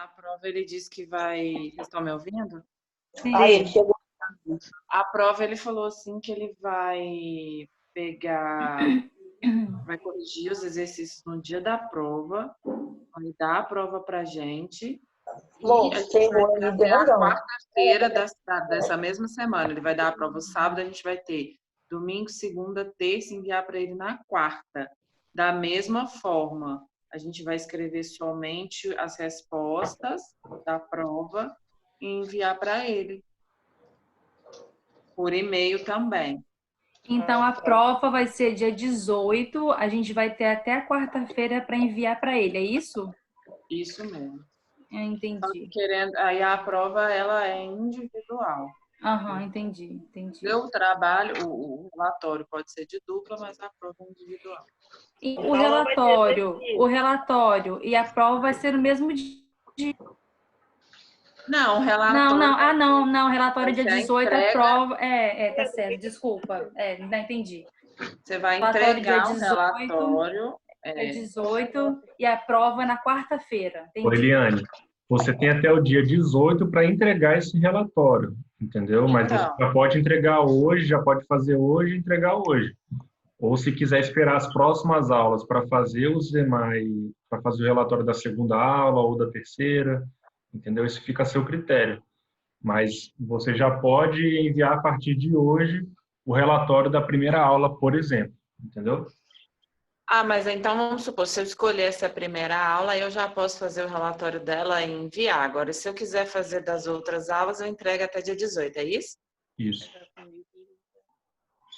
A prova ele disse que vai. Vocês estão me ouvindo? Sim. Aí ele chegou. A prova ele falou assim que ele vai pegar, vai corrigir os exercícios no dia da prova, vai dar a prova pra gente. Bom, E a gente chegou vai aí ter até a grandão. quarta-feira dessa mesma semana. Ele vai dar a prova sábado, a gente vai ter domingo, segunda, terça, enviar para ele na quarta. Da mesma forma, a gente vai escrever somente as respostas da prova e enviar para ele. Por e-mail também. Então, a prova vai ser dia 18, a gente vai ter até a quarta-feira para enviar para ele, é isso? Isso mesmo. Eu Só entendi. que aí a prova ela é individual. Aham, entendi. O trabalho, o relatório pode ser de dupla, mas a prova é individual. E o relatório e a prova vai ser no mesmo dia. Não, o relatório. Não, relatório dia Vai ser a 18, a entrega. prova. Tá certo, desculpa. Não entendi. Você vai Relatório dia entregar o 18, relatório. Dia 18 e a prova na quarta-feira. Ô, Eliane, você tem até o dia 18 para entregar esse relatório, entendeu? Mas você Então. já pode entregar hoje, já pode fazer hoje e entregar hoje. Ou se quiser esperar as próximas aulas para fazer os demais, para fazer o relatório da segunda aula ou da terceira, entendeu? Isso fica a seu critério. Mas você já pode enviar a partir de hoje o relatório da primeira aula, por exemplo, entendeu? Ah, mas então vamos supor, se eu escolher essa primeira aula, eu já posso fazer o relatório dela e enviar. Agora, se eu quiser fazer das outras aulas, eu entrego até dia 18, é isso? Isso.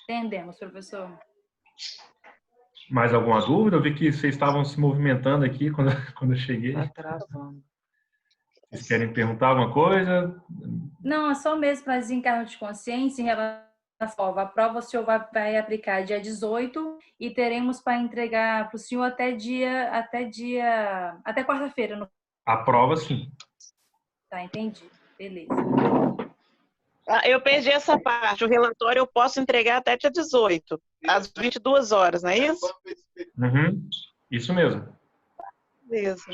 Entendemos, professor. Mais alguma dúvida? Eu vi que vocês estavam se movimentando aqui quando eu cheguei. Tá travando. Vocês querem perguntar alguma coisa? Não, é só mesmo para desencargo de consciência em relação à prova. A prova o senhor vai aplicar dia 18 e teremos para entregar para o senhor até quarta-feira. A prova, sim. Tá, entendi. Beleza. Eu perdi essa parte. O relatório eu posso entregar até dia 18, às 22 horas, não é isso? Uhum. Isso mesmo. Beleza.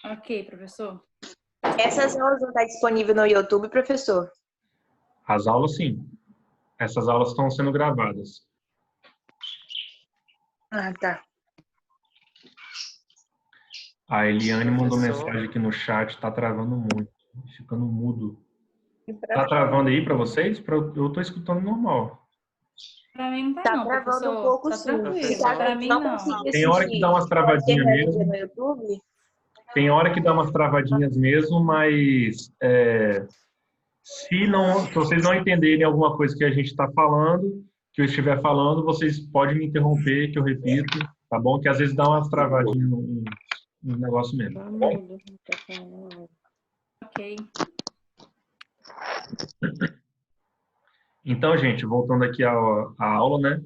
Ok, professor. Essas aulas vão estar disponíveis no YouTube, professor? As aulas, sim. Essas aulas estão sendo gravadas. Ah, tá. A Eliane mandou mensagem aqui no chat, está travando muito, ficando mudo. Está travando aí para vocês? Eu estou escutando normal. Para mim não tá, Tá não, travando professor. um pouco, Tá sim. tranquilo. Tá, Para mim, não. Tem hora que dá umas travadinhas mesmo. No YouTube? Tem hora que dá umas travadinhas mesmo, mas se vocês não entenderem alguma coisa que a gente está falando, que eu estiver falando, vocês podem me interromper, que eu repito, tá bom? Que às vezes dá umas travadinhas no negócio mesmo. Tá bom? Ok. Então, gente, voltando aqui à aula, né?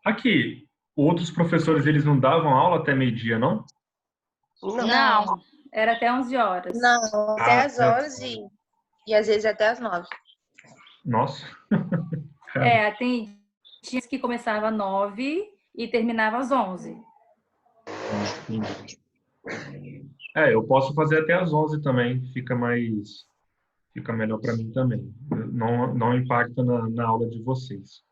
Aqui, outros professores, eles não davam aula até meio-dia, não? Não, era até 11 horas. Não, até às 11 e às vezes até às 9. Nossa. Tem dias que começava às 9 e terminava às 11. Eu posso fazer até às 11 também, fica melhor para mim também. Não impacta na aula de vocês.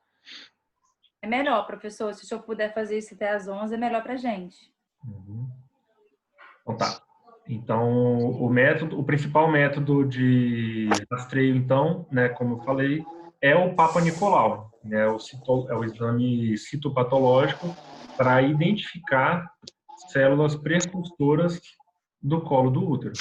É melhor, professor, se o senhor puder fazer isso até às 11, é melhor pra gente. Uhum. Então tá. Então, o principal método de rastreio, então, né, como eu falei, é o Papa Nicolau, né, é o exame citopatológico para identificar células precursoras do colo do útero.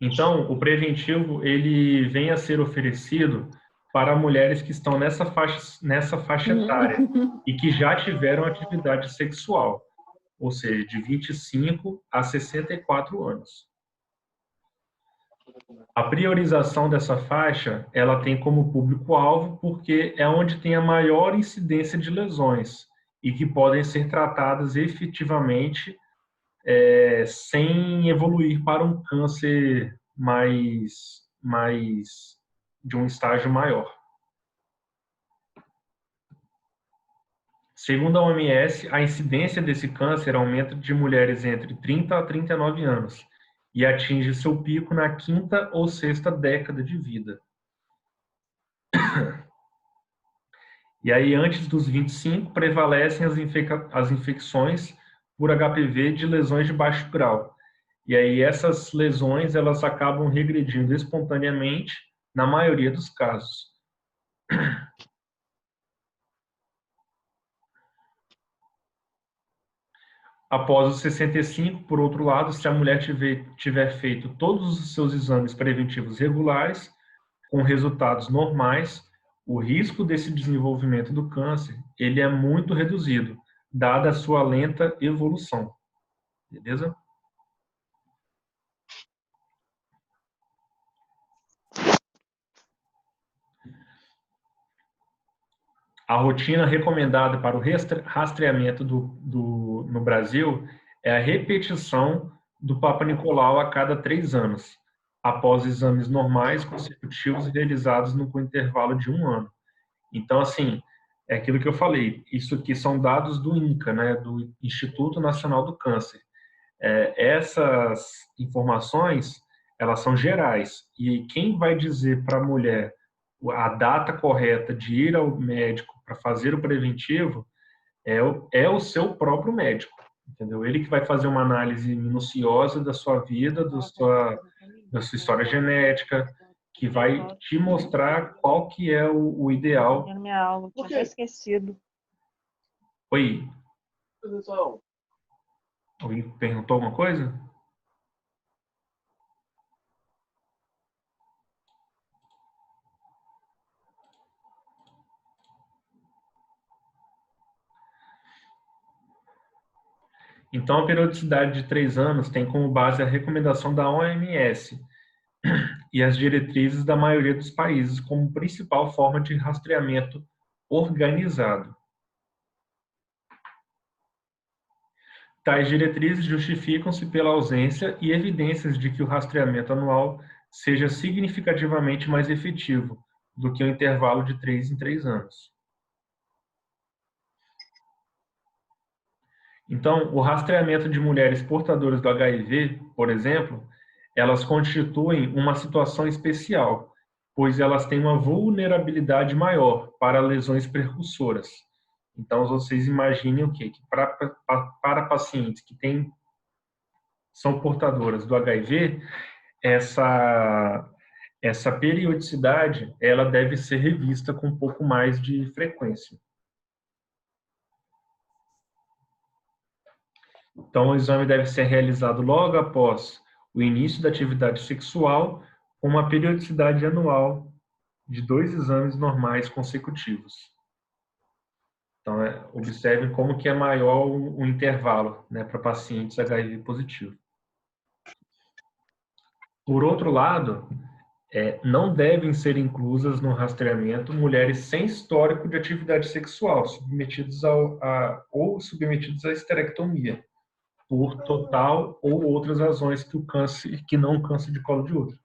Então, o preventivo, ele vem a ser oferecido para mulheres que estão nessa faixa etária e que já tiveram atividade sexual, ou seja, de 25 a 64 anos. A priorização dessa faixa, ela tem como público-alvo porque é onde tem a maior incidência de lesões e que podem ser tratadas efetivamente sem evoluir para um câncer mais de um estágio maior. Segundo a OMS, a incidência desse câncer aumenta de mulheres entre 30 a 39 anos e atinge seu pico na quinta ou sexta década de vida. E aí, antes dos 25, prevalecem as infecções por HPV de lesões de baixo grau. E aí, essas lesões, elas acabam regredindo espontaneamente na maioria dos casos. Após os 65, por outro lado, se a mulher tiver feito todos os seus exames preventivos regulares, com resultados normais, o risco desse desenvolvimento do câncer, ele é muito reduzido, dada a sua lenta evolução. Beleza? A rotina recomendada para o rastreamento no Brasil é a repetição do Papa Nicolau a cada 3 anos, após exames normais consecutivos realizados no intervalo de 1 ano. Então, assim, é aquilo que eu falei, isso aqui são dados do INCA, né, do Instituto Nacional do Câncer. Essas informações, elas são gerais, e quem vai dizer para a mulher a data correta de ir ao médico para fazer o preventivo é o seu próprio médico, entendeu? Ele que vai fazer uma análise minuciosa da sua vida, da sua história genética, que vai te mostrar qual que é o ideal. Na minha aula, tinha até esquecido. Oi? Alguém perguntou alguma coisa? Então, a periodicidade de 3 anos tem como base a recomendação da OMS e as diretrizes da maioria dos países como principal forma de rastreamento organizado. Tais diretrizes justificam-se pela ausência e evidências de que o rastreamento anual seja significativamente mais efetivo do que o intervalo de 3 em 3 anos. Então, o rastreamento de mulheres portadoras do HIV, por exemplo, elas constituem uma situação especial, pois elas têm uma vulnerabilidade maior para lesões precursoras. Então, vocês imaginem o quê? Que para pacientes que são portadoras do HIV, essa periodicidade ela deve ser revista com um pouco mais de frequência. Então, o exame deve ser realizado logo após o início da atividade sexual, com uma periodicidade anual de 2 exames normais consecutivos. Então, observem como que é maior o intervalo, né, para pacientes HIV positivo. Por outro lado, não devem ser inclusas no rastreamento mulheres sem histórico de atividade sexual, submetidas à esterectomia, por total ou outras razões que não o câncer de colo de útero.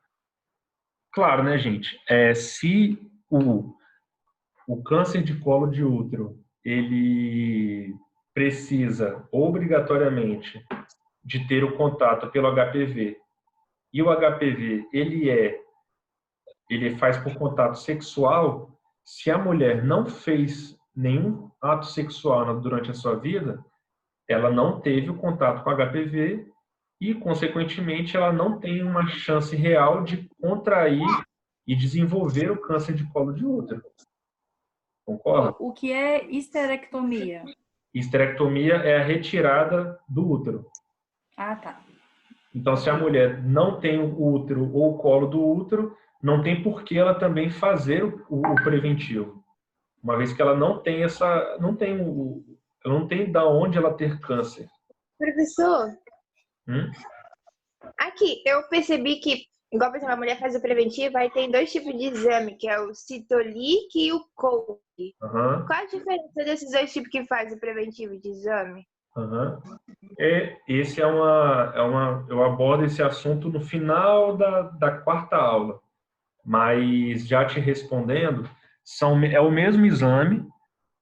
Claro, né, gente? Se o câncer de colo de útero ele precisa obrigatoriamente de ter o contato pelo HPV e o HPV ele faz por contato sexual, se a mulher não fez nenhum ato sexual durante a sua vida, ela não teve o contato com HPV e, consequentemente, ela não tem uma chance real de contrair e desenvolver o câncer de colo de útero. Concorda? O que é histerectomia? Histerectomia é a retirada do útero. Ah, tá. Então, se a mulher não tem o útero ou o colo do útero, não tem por que ela também fazer o preventivo. Uma vez que ela não tem ela não tem da onde ela ter câncer. Professor, aqui, eu percebi que, igual, por exemplo, a mulher faz o preventivo, aí tem 2 tipos de exame, que é o citolic e o COLD. Uhum. Qual a diferença desses 2 tipos que faz o preventivo de exame? Uhum. Esse eu abordo esse assunto no final da 4ª aula, mas já te respondendo, é o mesmo exame,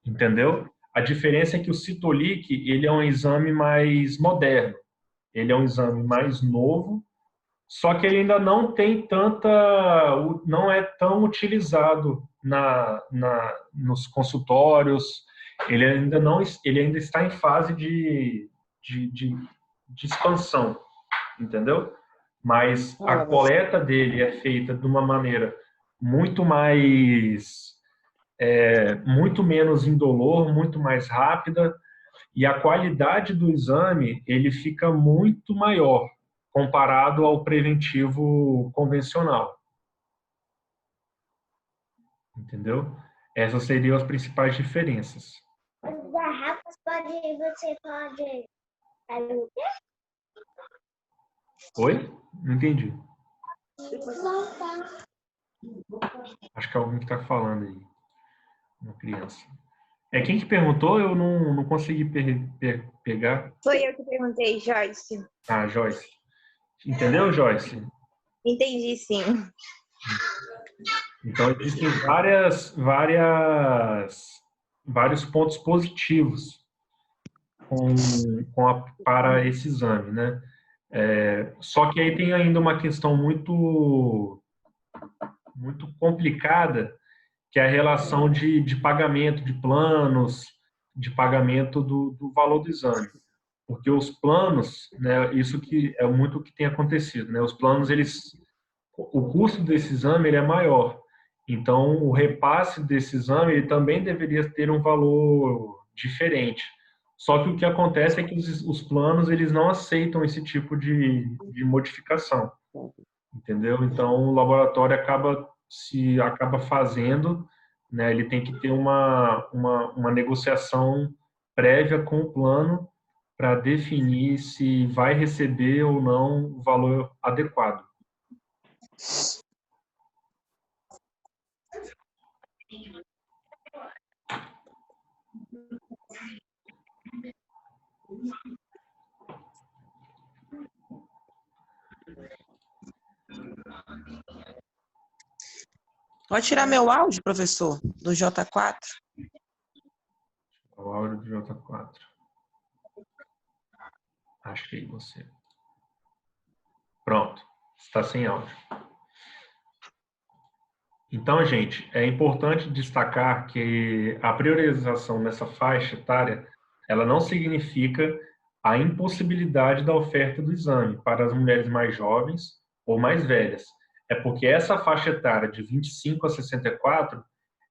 entendeu? A diferença é que o Citolic, ele é um exame mais moderno, ele é um exame mais novo, só que ele ainda não tem não é tão utilizado nos consultórios, ele ainda está em fase de expansão, entendeu? Mas a coleta dele é feita de uma maneira muito menos indolor, muito mais rápida, e a qualidade do exame ele fica muito maior comparado ao preventivo convencional. Entendeu? Essas seriam as principais diferenças. As garrafas você pode fazer o quê? Oi? Não entendi. Acho que é alguém que está falando aí. Uma criança. Quem que perguntou? Eu não consegui pegar. Foi eu que perguntei, Joyce. Ah, Joyce. Entendeu, Joyce? Entendi, sim. Então, existem vários pontos positivos para esse exame, né? Só que aí tem ainda uma questão muito complicada, que é a relação de pagamento de planos, de pagamento do valor do exame. Porque os planos, né, isso que é muito o que tem acontecido, né? Os planos, o custo desse exame ele é maior. Então, o repasse desse exame ele também deveria ter um valor diferente. Só que o que acontece é que os planos eles não aceitam esse tipo de modificação, entendeu? Então, o laboratório acaba fazendo, né? Ele tem que ter uma negociação prévia com o plano para definir se vai receber ou não o valor adequado. Pode tirar meu áudio, professor, do J4? O áudio do J4. Achei você. Pronto. Está sem áudio. Então, gente, é importante destacar que a priorização nessa faixa etária, ela não significa a impossibilidade da oferta do exame para as mulheres mais jovens ou mais velhas. É porque essa faixa etária de 25 a 64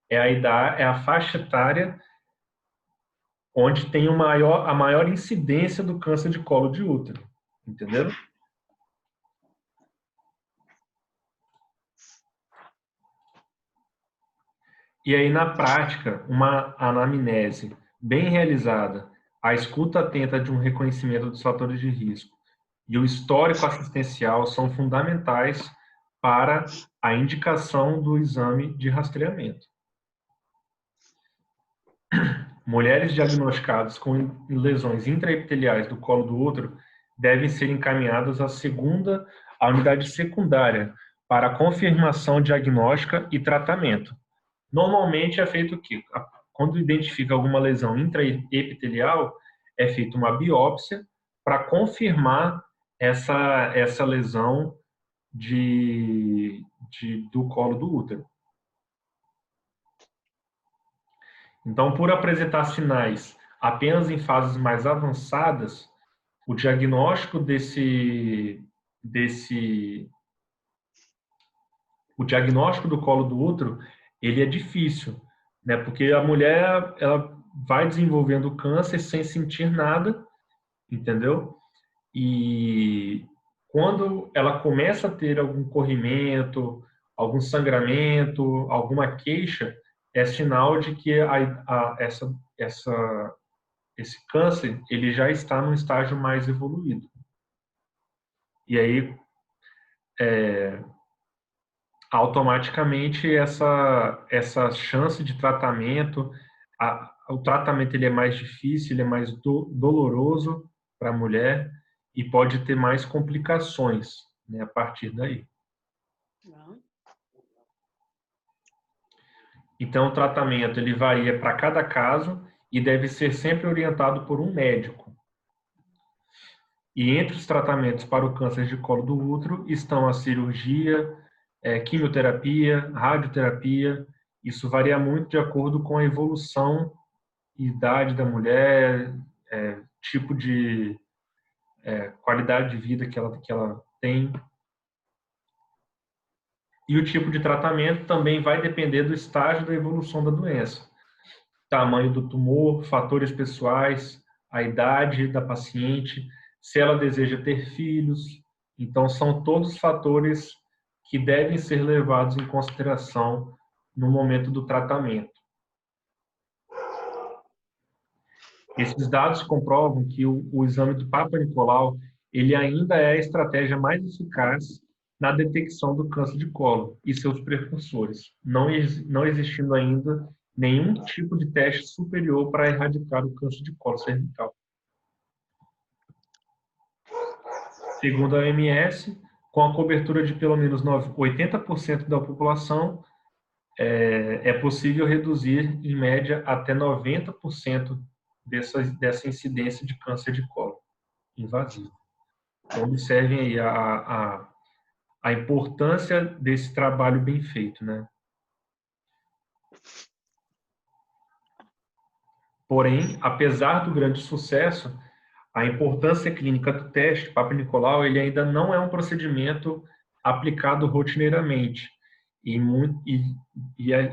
é a faixa etária onde tem a maior incidência do câncer de colo de útero. Entendeu? E aí, na prática, uma anamnese bem realizada, a escuta atenta de um reconhecimento dos fatores de risco e o histórico assistencial são fundamentais para a indicação do exame de rastreamento. Mulheres diagnosticadas com lesões intraepiteliais do colo do útero devem ser encaminhadas à unidade secundária para confirmação diagnóstica e tratamento. Normalmente é feito o quê? Quando identifica alguma lesão intraepitelial, é feita uma biópsia para confirmar essa lesão do colo do útero. Então, por apresentar sinais apenas em fases mais avançadas, o diagnóstico do colo do útero ele é difícil, né? Porque a mulher ela vai desenvolvendo câncer sem sentir nada, entendeu? E quando ela começa a ter algum corrimento, algum sangramento, alguma queixa, é sinal de que esse câncer ele já está num estágio mais evoluído. E aí, automaticamente, essa chance de tratamento, o tratamento ele é mais difícil, ele é mais doloroso para a mulher e pode ter mais complicações, né, a partir daí. Então, o tratamento ele varia para cada caso e deve ser sempre orientado por um médico. E entre os tratamentos para o câncer de colo do útero estão a cirurgia, quimioterapia, radioterapia. Isso varia muito de acordo com a evolução e idade da mulher, tipo de qualidade de vida que ela tem. E o tipo de tratamento também vai depender do estágio da evolução da doença. Tamanho do tumor, fatores pessoais, a idade da paciente, se ela deseja ter filhos. Então, são todos fatores que devem ser levados em consideração no momento do tratamento. Esses dados comprovam que o exame do Papa Nicolau ele ainda é a estratégia mais eficaz na detecção do câncer de colo e seus precursores, não existindo ainda nenhum tipo de teste superior para erradicar o câncer de colo cervical. Segundo a OMS, com a cobertura de pelo menos 80% da população, é possível reduzir, em média, até 90% dessa incidência de câncer de colo invasivo. Então, observem aí a importância desse trabalho bem feito, né? Porém, apesar do grande sucesso, a importância clínica do teste Papa Nicolau ele ainda não é um procedimento aplicado rotineiramente.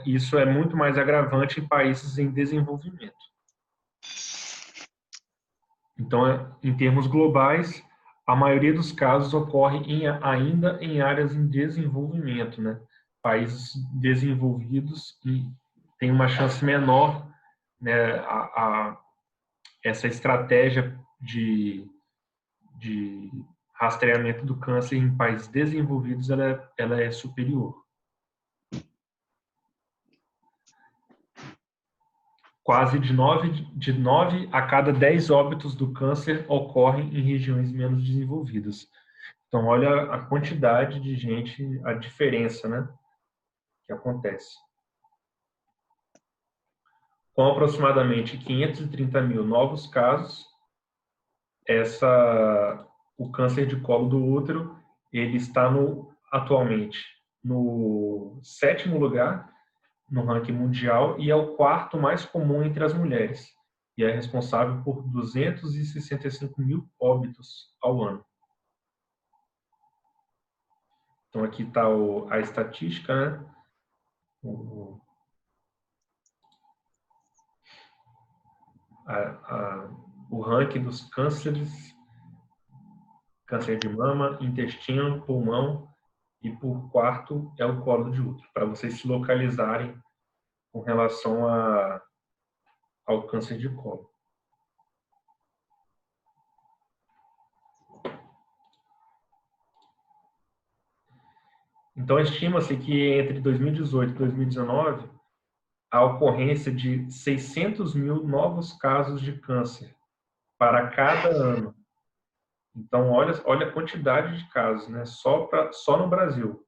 Isso é muito mais agravante em países em desenvolvimento. Então, em termos globais, a maioria dos casos ocorre ainda em áreas em desenvolvimento, né? Países desenvolvidos têm uma chance menor, né? Essa estratégia de rastreamento do câncer em países desenvolvidos ela é superior. Quase de 9 a cada 10 óbitos do câncer ocorrem em regiões menos desenvolvidas. Então, olha a quantidade de gente, a diferença, né, que acontece. Com aproximadamente 530 mil novos casos, o câncer de colo do útero ele está atualmente no 7º lugar no ranking mundial e é o 4º mais comum entre as mulheres e é responsável por 265 mil óbitos ao ano. Então aqui está a estatística, né? O ranking dos cânceres, câncer de mama, intestino, pulmão, e por 4º é o colo de útero, para vocês se localizarem com relação ao câncer de colo. Então, estima-se que entre 2018 e 2019, a ocorrência de 600 mil novos casos de câncer para cada ano. Então, olha a quantidade de casos, né? Só no Brasil.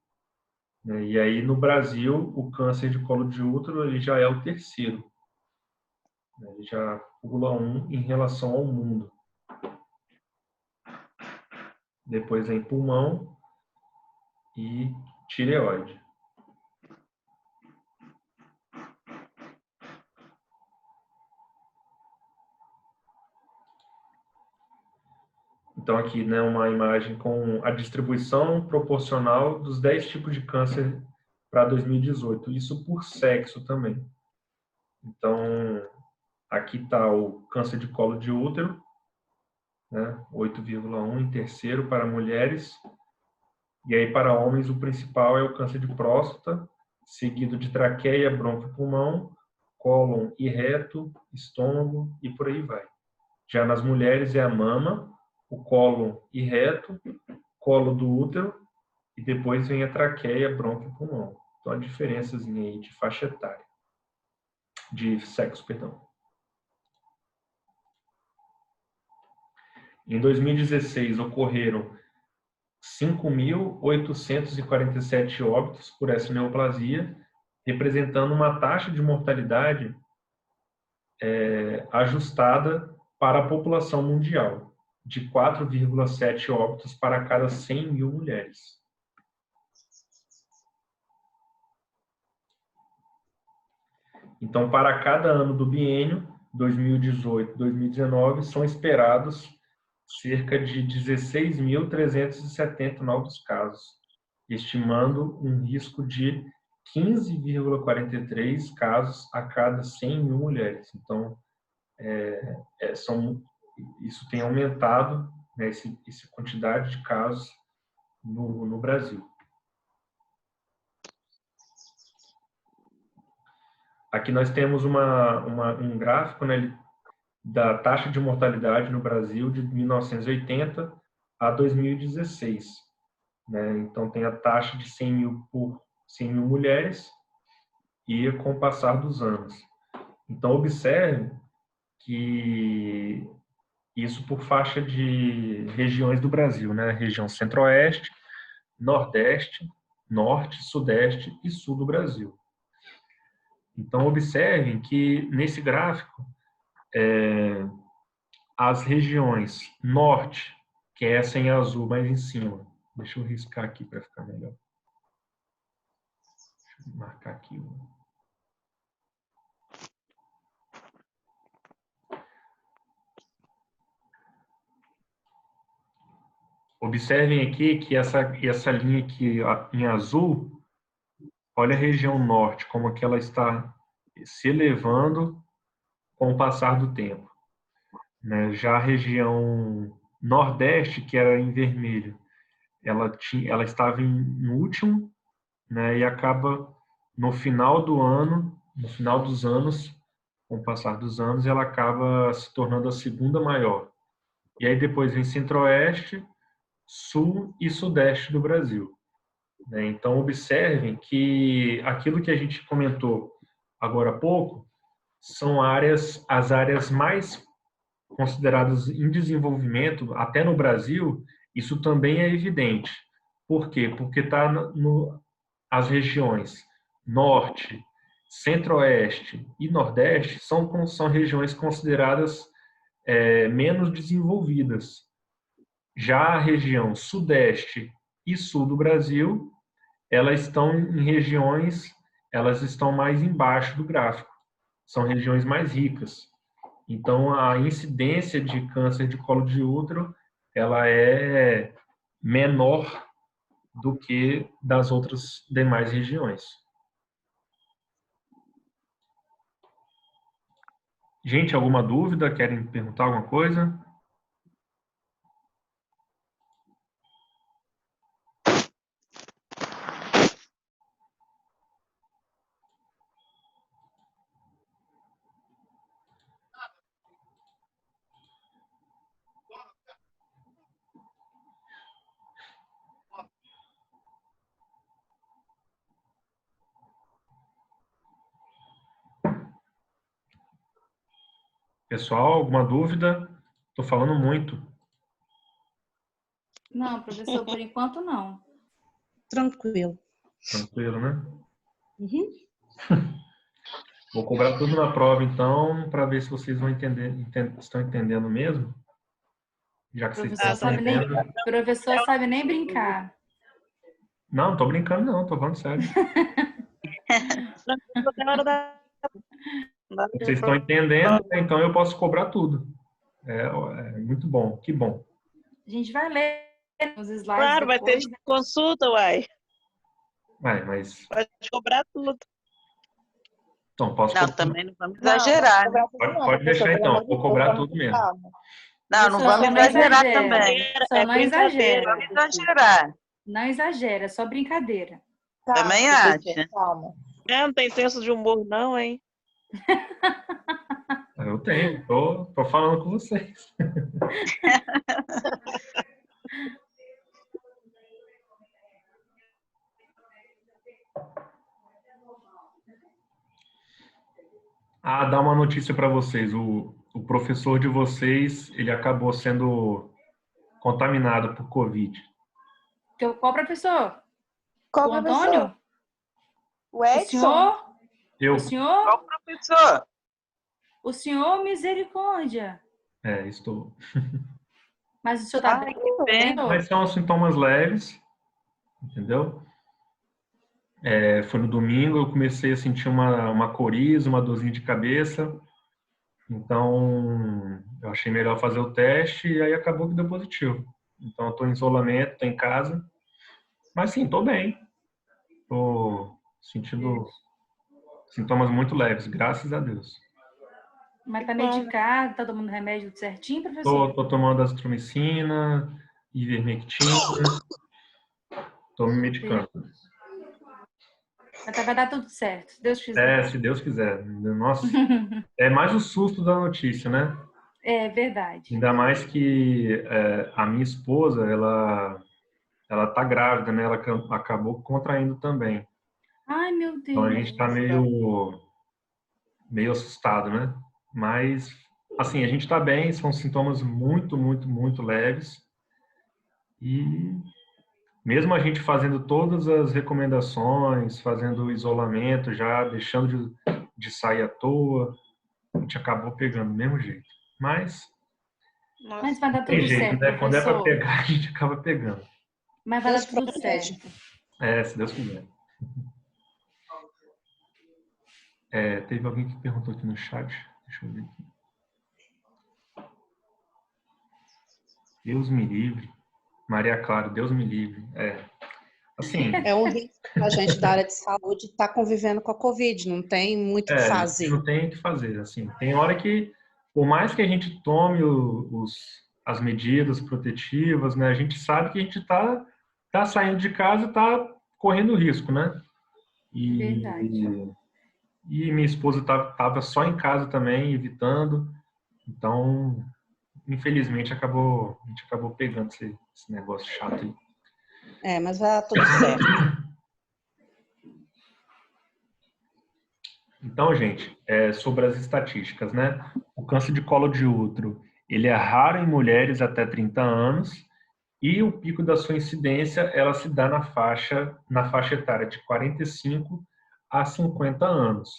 E aí, no Brasil, o câncer de colo de útero ele já é o 3º. Ele já pula 1 em relação ao mundo. Depois vem pulmão e tireoide. Então, aqui, né, uma imagem com a distribuição proporcional dos 10 tipos de câncer para 2018. Isso por sexo também. Então, aqui está o câncer de colo de útero, né, 8,1 em 3º para mulheres. E aí, para homens, o principal é o câncer de próstata, seguido de traqueia, bronco e pulmão, cólon e reto, estômago e por aí vai. Já nas mulheres é a mama, o cólon e reto, colo do útero, e depois vem a traqueia, bronco e pulmão. Então, a diferençazinha aí de faixa etária, de sexo, perdão. Em 2016, ocorreram 5.847 óbitos por essa neoplasia, representando uma taxa de mortalidade ajustada para a população mundial, de 4,7 óbitos para cada 100 mil mulheres. Então, para cada ano do biênio, 2018-2019, são esperados cerca de 16.370 novos casos, estimando um risco de 15,43 casos a cada 100 mil mulheres. Então, isso tem aumentado, né, essa quantidade de casos no Brasil. Aqui nós temos um gráfico, né, da taxa de mortalidade no Brasil de 1980 a 2016. Né? Então, tem a taxa de 100 mil por 100 mil mulheres e com o passar dos anos. Então, observe que isso por faixa de regiões do Brasil, né? Região Centro-Oeste, Nordeste, Norte, Sudeste e Sul do Brasil. Então, observem que nesse gráfico, as regiões Norte, que é essa em azul mais em cima, deixa eu riscar aqui para ficar melhor. Deixa eu marcar aqui. Observem aqui que essa linha aqui em azul, olha a região norte, como que ela está se elevando com o passar do tempo. Né? Já a região nordeste, que era em vermelho, ela estava no último, né? E acaba no final do ano, no final dos anos, com o passar dos anos, ela acaba se tornando a segunda maior. E aí depois vem Centro-Oeste, Sul e Sudeste do Brasil. Então, observem que aquilo que a gente comentou agora há pouco são as áreas mais consideradas em desenvolvimento, até no Brasil, isso também é evidente. Por quê? Porque as regiões Norte, Centro-Oeste e Nordeste são regiões consideradas menos desenvolvidas. Já a região Sudeste e Sul do Brasil, elas estão mais embaixo do gráfico. São regiões mais ricas. Então, a incidência de câncer de colo de útero, ela é menor do que das outras demais regiões. Gente, alguma dúvida? Querem perguntar alguma coisa? Pessoal, alguma dúvida? Estou falando muito. Não, professor, por enquanto não. Tranquilo. Tranquilo, né? Uhum. Vou cobrar tudo na prova, então, para ver se vocês vão estão entendendo mesmo. Já que vocês estão entendendo. Professor sabe nem brincar. Não, não estou brincando, não. Estou falando sério. Vocês estão entendendo, então eu posso cobrar tudo. É muito bom, que bom. A gente vai ler os slides. Claro, depois. vai ter consulta, uai. Mas... Pode cobrar tudo. Então, posso Não, cobrar. também não vamos exagerar. Né? Pode deixar, então. Vou cobrar tudo mesmo. Não vamos exagerar também. Só não exagera. Vamos exagerar. Não exagera, é só brincadeira. Também acha. Não tem senso de humor, não, hein? Eu tenho, tô falando com vocês. Dar uma notícia para vocês. O professor de vocês, ele acabou sendo contaminado por Covid. Qual professor? Qual o Antônio? O Edson? O senhor? Eu. O senhor? Qual professor? O senhor, misericórdia. Estou. Mas o senhor tá Ai, bem, que pena. Mas são sintomas leves, entendeu? Foi no domingo, eu comecei a sentir uma coriza, uma dorzinha de cabeça. Então, eu achei melhor fazer o teste e aí acabou que deu positivo. Então, eu estou em isolamento, estou em casa. Mas sim, estou bem. Estou sentindo sintomas muito leves, graças a Deus. Mas tá medicado, tá tomando remédio certinho, professor? Estou tomando azitromicina, ivermectina. Estou me medicando. Mas vai dar tudo certo, se Deus quiser. Se Deus quiser. Nossa, é mais o susto da notícia, né? É verdade. Ainda mais que a minha esposa, ela tá grávida, né? Ela acabou contraindo também. Ai, meu Então a Deus. gente tá meio assustado, né? Mas, assim, a gente tá bem, são sintomas muito, muito, muito leves. E mesmo a gente fazendo todas as recomendações, fazendo o isolamento já, deixando de sair à toa, a gente acabou pegando do mesmo jeito. Mas Mas vai dar tem tudo jeito, certo, né? Quando é para professor. pegar, a gente acaba pegando. Mas vai Deus dar tudo protege. certo. Se Deus quiser. Teve alguém que perguntou aqui no chat. Deixa eu ver aqui. Deus me livre. Maria Clara, Deus me livre. Assim. É um risco a gente da área de saúde estar convivendo com a Covid, não tem muito o que fazer. Não tem o que fazer. Assim, tem hora que, por mais que a gente tome as medidas protetivas, né, a gente sabe que a gente tá saindo de casa e está correndo risco, né? Verdade. E minha esposa estava só em casa também, evitando. Então, infelizmente, a gente acabou pegando esse negócio chato aí. Mas vai dar tudo certo. Então, gente, sobre as estatísticas, né? O câncer de colo de útero, ele é raro em mulheres até 30 anos e o pico da sua incidência, ela se dá na faixa etária de 45 a 50 anos.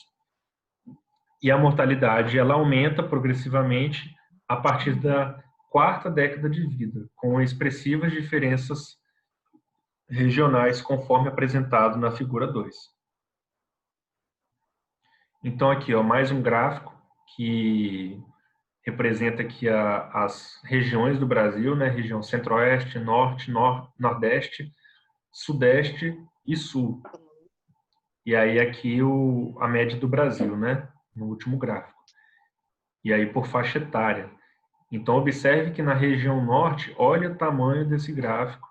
E a mortalidade, ela aumenta progressivamente a partir da quarta década de vida, com expressivas diferenças regionais, conforme apresentado na figura 2. Então, aqui, ó, mais um gráfico que representa aqui as regiões do Brasil, né? Região Centro-Oeste, Norte, Nordeste, Sudeste e Sul. E aí aqui a média do Brasil, né? No último gráfico. E aí por faixa etária. Então, observe que na região Norte, olha o tamanho desse gráfico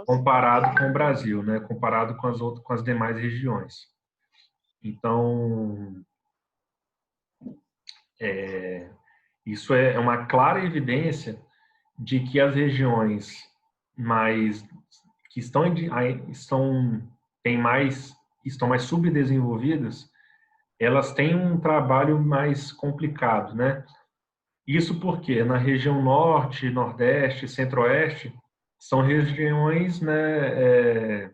comparado com o Brasil, né? Comparado com as demais regiões. Então, isso é uma clara evidência de que as regiões que estão mais subdesenvolvidas, elas têm um trabalho mais complicado, né? Isso porque na região Norte, Nordeste, Centro-Oeste são regiões, né,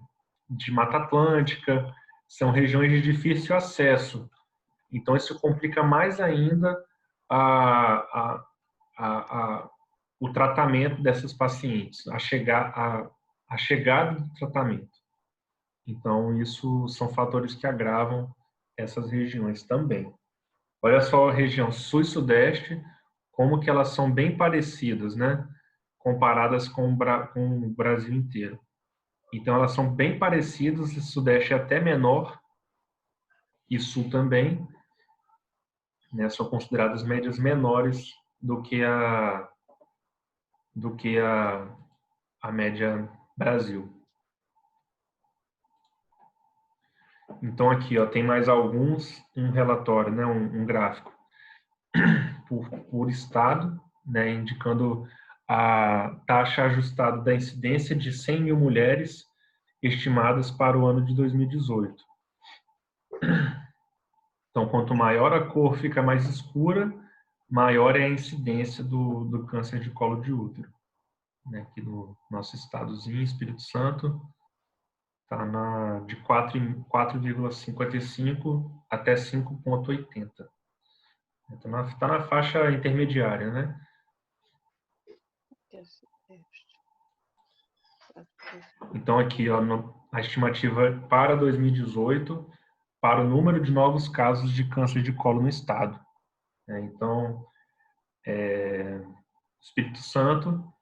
de Mata Atlântica, são regiões de difícil acesso. Então, isso complica mais ainda o tratamento dessas pacientes, a chegada do tratamento. Então, isso são fatores que agravam essas regiões também. Olha só a região Sul e Sudeste, como que elas são bem parecidas, né? Comparadas com o Brasil inteiro. Então, elas são bem parecidas, o Sudeste é até menor, e Sul também, né? São consideradas médias menores do que a média Brasil. Então, aqui, ó, tem mais um relatório, né? Um gráfico por estado, né? Indicando a taxa ajustada da incidência de 100 mil mulheres estimadas para o ano de 2018. Então, quanto maior a cor fica mais escura, maior é a incidência do câncer de colo de útero. Né? Aqui no nosso estadozinho, Espírito Santo, está de 4,55 até 5,80. Está na faixa intermediária, né? Então, aqui, ó, a estimativa para 2018, para o número de novos casos de câncer de colo no estado. Então, Espírito Santo,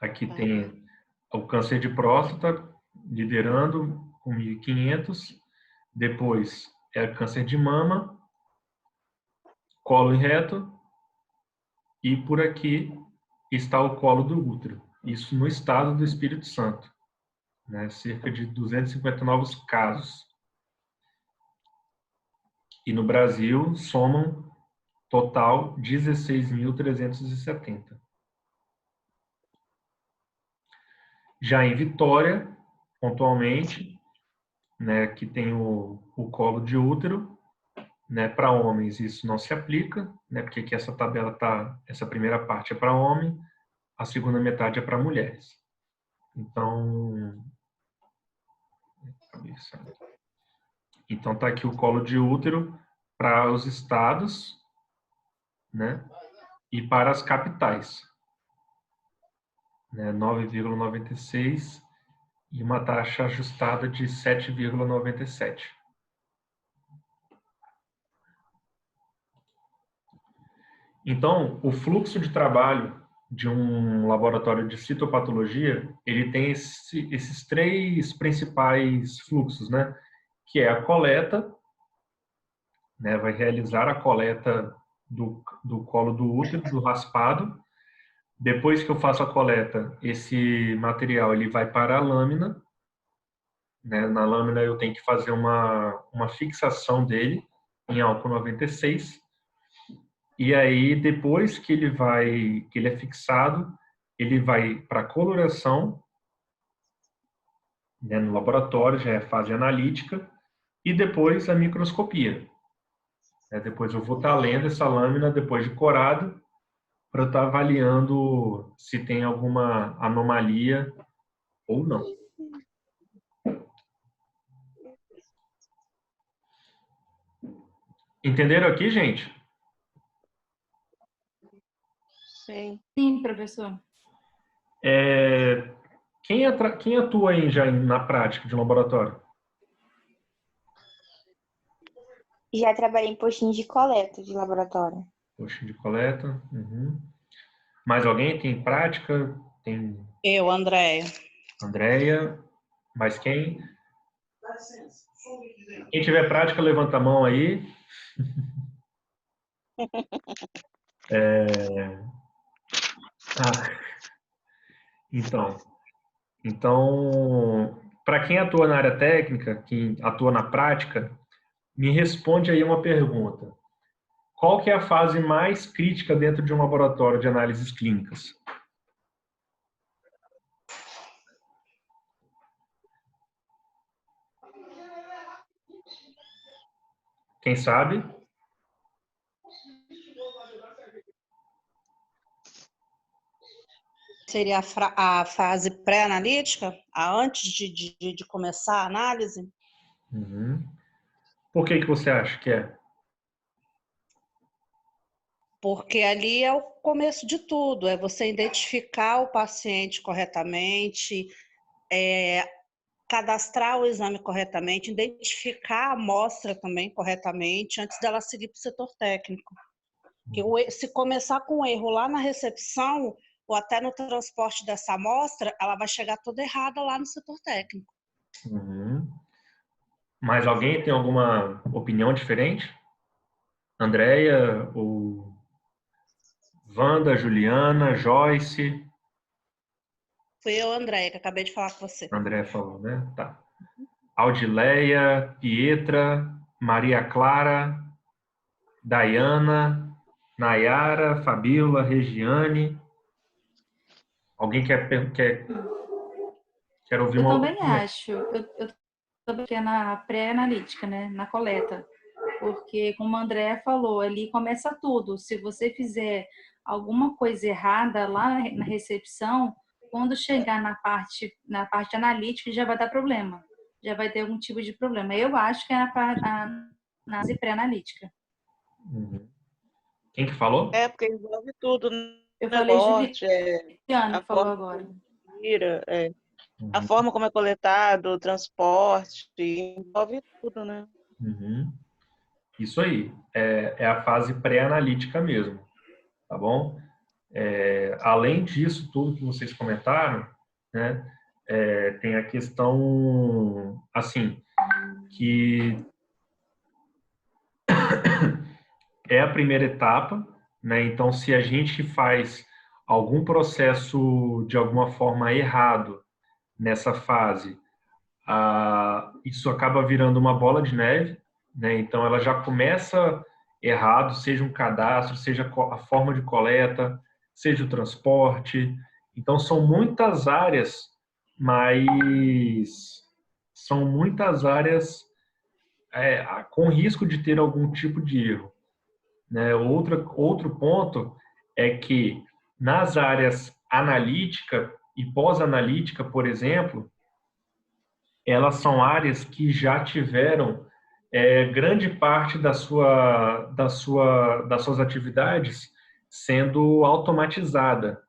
aqui tem o câncer de próstata, liderando com 1.500. Depois é câncer de mama, colo e reto, e por aqui está o colo do útero. Isso no estado do Espírito Santo, né? Cerca de 250 novos casos. E no Brasil somam total 16.370. Já em Vitória, pontualmente, né, que tem o colo de útero, né, para homens isso não se aplica, né, porque aqui essa tabela essa primeira parte é para homem, a segunda metade é para mulheres. Então tá aqui o colo de útero para os estados, né, e para as capitais, né, 9,96 e uma taxa ajustada de 7,97. Então, o fluxo de trabalho de um laboratório de citopatologia, ele tem esses 3 principais fluxos, né? Que é a coleta, né? Vai realizar a coleta do colo do útero, do raspado. Depois que eu faço a coleta, esse material ele vai para a lâmina, né? Na lâmina eu tenho que fazer uma fixação dele em álcool 96. E aí, depois que ele é fixado, ele vai para a coloração, né, no laboratório, já é a fase analítica, e depois a microscopia. Depois eu vou estar lendo essa lâmina depois de corado, para estar avaliando se tem alguma anomalia ou não. Entenderam aqui, gente? Sim, professor. Quem atua aí já na prática de laboratório? Já trabalhei em postinho de coleta de laboratório. Postinho de coleta. Uhum. Mais alguém tem prática? Tem... Eu, Andréia. Andréia. Mais quem? Quem tiver prática, levanta a mão aí. Então, para quem atua na área técnica, quem atua na prática, me responde aí uma pergunta. Qual que é a fase mais crítica dentro de um laboratório de análises clínicas? Quem sabe? Seria a fase pré-analítica, antes de começar a análise? Uhum. Por que você acha que é? Porque ali é o começo de tudo, é você identificar o paciente corretamente, cadastrar o exame corretamente, identificar a amostra também corretamente, antes dela seguir para o setor técnico. Porque se começar com erro lá na recepção, ou até no transporte dessa amostra, ela vai chegar toda errada lá no setor técnico. Uhum. Mas alguém tem alguma opinião diferente? Andréia, ou Wanda, Juliana, Joyce? Fui eu, Andréia, que acabei de falar com você. Andréia falou, né? Tá. Audileia, Pietra, Maria Clara, Dayana, Nayara, Fabíola, Regiane. Alguém quer ouvir Eu uma também opinião? acho. Eu também na pré-analítica, né? Na coleta. Porque, como a Andrea falou, ali começa tudo. Se você fizer alguma coisa errada lá na recepção, quando chegar na parte analítica já vai dar problema. Já vai ter algum tipo de problema. Eu acho que é análise pré-analítica. Uhum. Quem que falou? É, porque envolve tudo, né? Eu falei Corte, Juliana, a falou forma agora. como tira, a Uhum. forma como é coletado, o transporte, envolve tudo, né? Uhum. Isso aí, é a fase pré-analítica mesmo, tá bom? Além disso, tudo que vocês comentaram, né, tem a questão, assim, que é a primeira etapa, né? Então, se a gente faz algum processo de alguma forma errado nessa fase, isso acaba virando uma bola de neve, né? Então, ela já começa errado, seja um cadastro, seja a forma de coleta, seja o transporte. Então, são muitas áreas, mas são muitas áreas com risco de ter algum tipo de erro, né? Outro ponto é que nas áreas analítica e pós-analítica, por exemplo, elas são áreas que já tiveram grande parte das suas atividades sendo automatizada.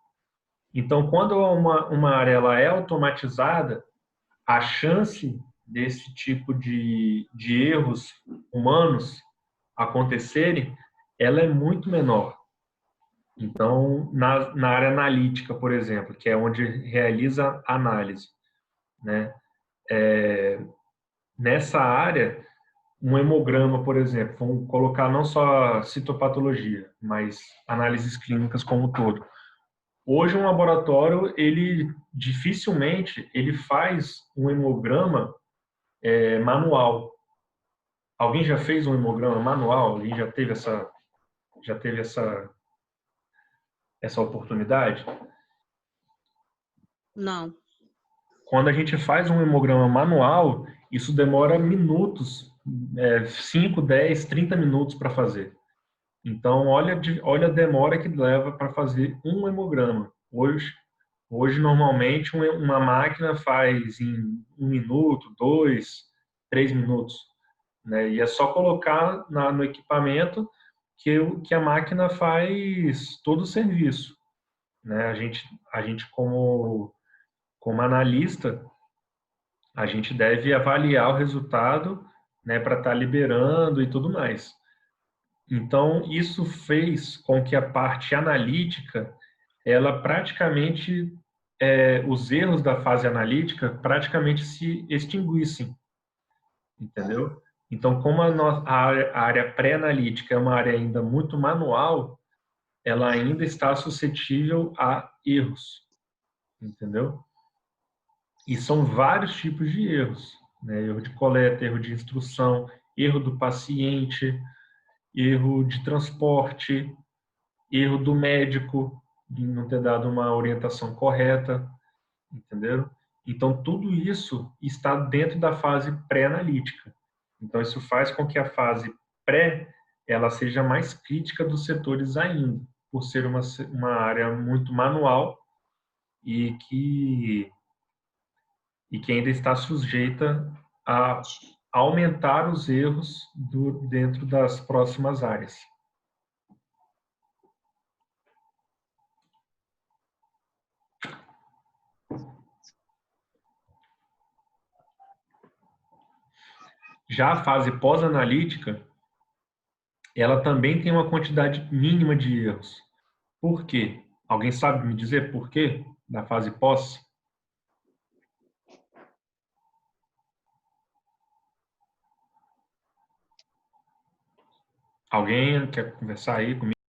Então, quando uma área ela é automatizada, a chance desse tipo de erros humanos acontecerem, ela é muito menor. Então, na área analítica, por exemplo, que é onde realiza a análise, né? Nessa área, um hemograma, por exemplo, vamos colocar não só citopatologia, mas análises clínicas como um todo. Hoje, um laboratório, ele dificilmente ele faz um hemograma manual. Alguém já fez um hemograma manual? Alguém já teve essa oportunidade? Não. Quando a gente faz um hemograma manual, isso demora minutos, 5, 10, 30 minutos para fazer. Então, olha a demora que leva para fazer um hemograma. Hoje normalmente, uma máquina faz em 1 minuto, 2, 3 minutos, né? E é só colocar no equipamento que a máquina faz todo o serviço, né? A gente como analista, a gente deve avaliar o resultado, né, para estar liberando e tudo mais. Então, isso fez com que a parte analítica, ela praticamente, os erros da fase analítica praticamente se extinguissem, entendeu? Então, como a área pré-analítica é uma área ainda muito manual, ela ainda está suscetível a erros, entendeu? E são vários tipos de erros, né? Erro de coleta, erro de instrução, erro do paciente, erro de transporte, erro do médico de não ter dado uma orientação correta, entendeu? Então, tudo isso está dentro da fase pré-analítica. Então, isso faz com que a fase pré ela seja mais crítica dos setores ainda, por ser uma área muito manual e que ainda está sujeita a aumentar os erros dentro das próximas áreas. Já a fase pós-analítica, ela também tem uma quantidade mínima de erros. Por quê? Alguém sabe me dizer por quê da fase pós? Alguém quer conversar aí comigo?